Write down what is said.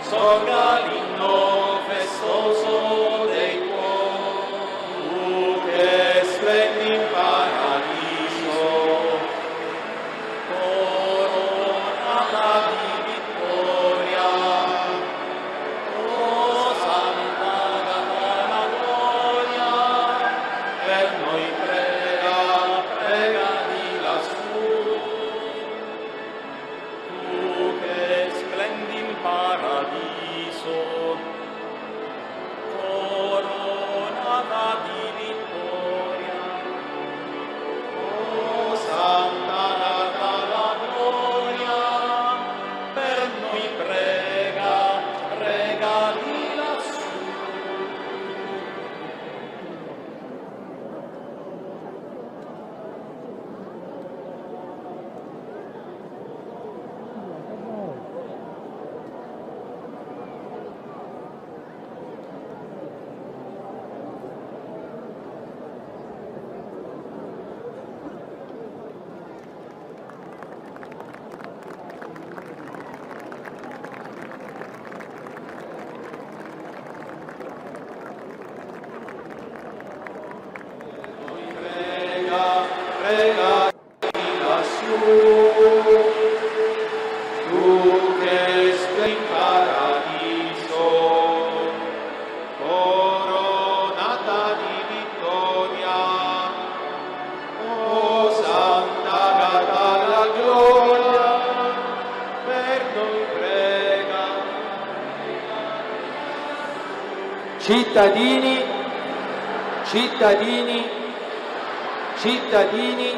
sorga l'inno festoso dei tuoi, tu che splendi in paradiso, coronata di vittoria, oh Santa Agata la gloria, per noi prega, prega di lassù. Tu che splendi in paradiso, coronata di vittoria, oh Santa Agata la gloria, per noi prega, prega di lassù. Prega, prega di lassù, tu che splendi in paradiso, coronata di vittoria, oh Santa Agata la gloria, per noi prega. Cittadini, cittadini, cittadini,